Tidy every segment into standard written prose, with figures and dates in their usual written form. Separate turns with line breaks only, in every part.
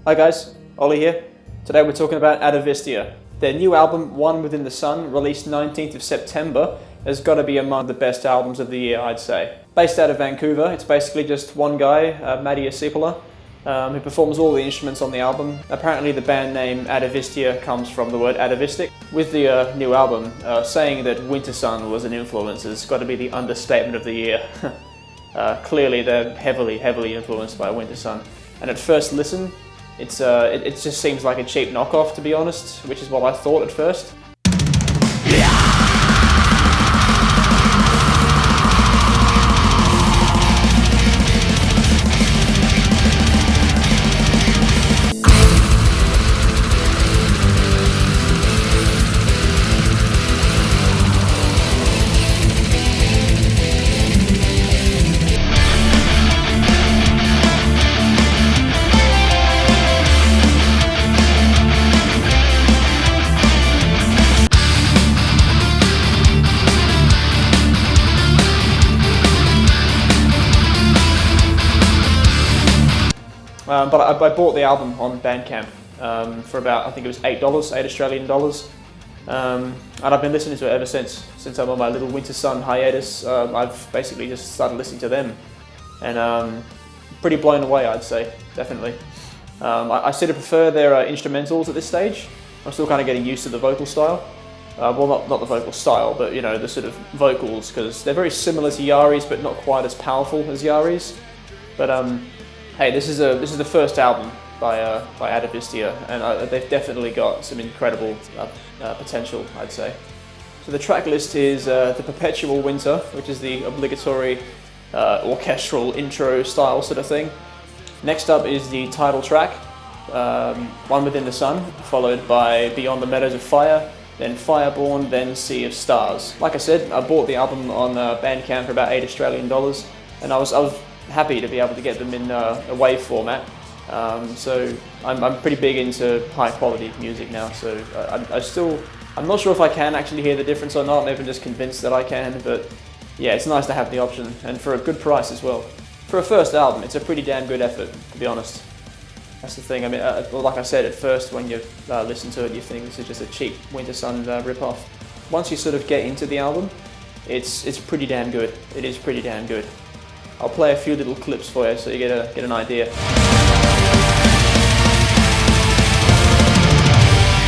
Hi guys, Ollie here. Today we're talking about Atavistia. Their new album, One Within the Sun, released 19th of September, has got to be among the best albums of the year, I'd say. Based out of Vancouver, it's basically just one guy, Atavistia, who performs all the instruments on the album. Apparently the band name Atavistia comes from the word atavistic. With the new album, saying that Wintersun was an influence has got to be the understatement of the year. Clearly they're heavily influenced by Wintersun. And at first listen, it just seems like a cheap knockoff, to be honest, which is what I thought at first. But I bought the album on Bandcamp for about, I think it was $8 Australian dollars. And I've been listening to it ever since I'm on my little Wintersun hiatus. I've basically just started listening to them, and pretty blown away, I'd say, definitely. I sort of prefer their instrumentals at this stage. I'm still kind of getting used to the vocal style. Well, not the vocal style, but you know, the sort of vocals, because they're very similar to Yari's, but not quite as powerful as Yari's. But hey, this is the first album by Atavistia, and they've definitely got some incredible potential, I'd say. So the track list is The Perpetual Winter, which is the obligatory orchestral intro style sort of thing. Next up is the title track, One Within the Sun, followed by Beyond the Meadows of Fire, then Fireborn, then Sea of Stars. Like I said, I bought the album on Bandcamp for about $8 Australian dollars, and I was happy to be able to get them in a WAV format. So I'm pretty big into high quality music now, so I'm not sure if I can actually hear the difference or not. Maybe I'm just convinced that I can, but yeah, it's nice to have the option, and for a good price as well. For a first album, it's a pretty damn good effort, to be honest. That's the thing. I mean, like I said, at first when you listen to it, you think this is just a cheap Wintersun rip-off. Once you sort of get into the album, it's pretty damn good. It is pretty damn good. I'll play a few little clips for you so you get an idea.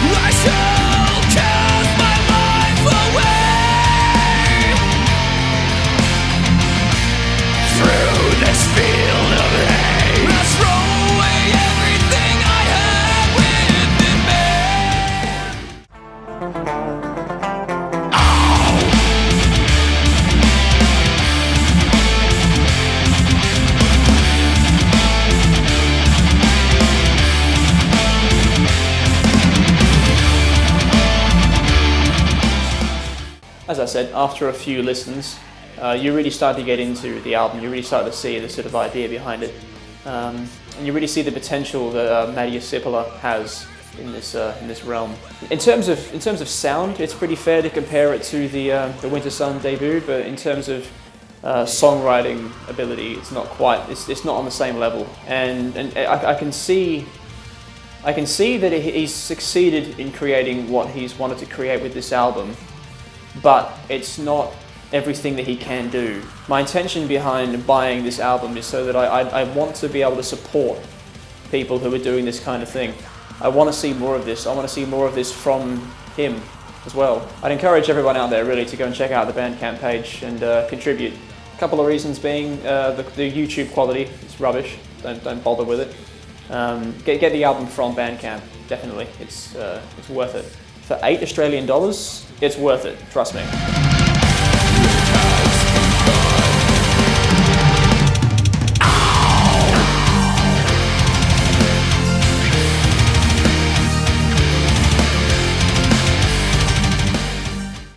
I shall cast my life away through this field of hate. I throw away everything I had within me.
As I said, after a few listens, you really start to get into the album. You really start to see the sort of idea behind it, and you really see the potential that Atavistia has in this realm. In terms of sound, it's pretty fair to compare it to the Wintersun debut, but in terms of songwriting ability, it's not quite. It's not on the same level, and I can see that he's succeeded in creating what he's wanted to create with this album. But it's not everything that he can do. My intention behind buying this album is so that I want to be able to support people who are doing this kind of thing. I want to see more of this. I want to see more of this from him as well. I'd encourage everyone out there really to go and check out the Bandcamp page and contribute. A couple of reasons being the YouTube quality is rubbish. Don't bother with it. Get the album from Bandcamp. Definitely, it's worth it. For $8 Australian dollars, it's worth it, trust me.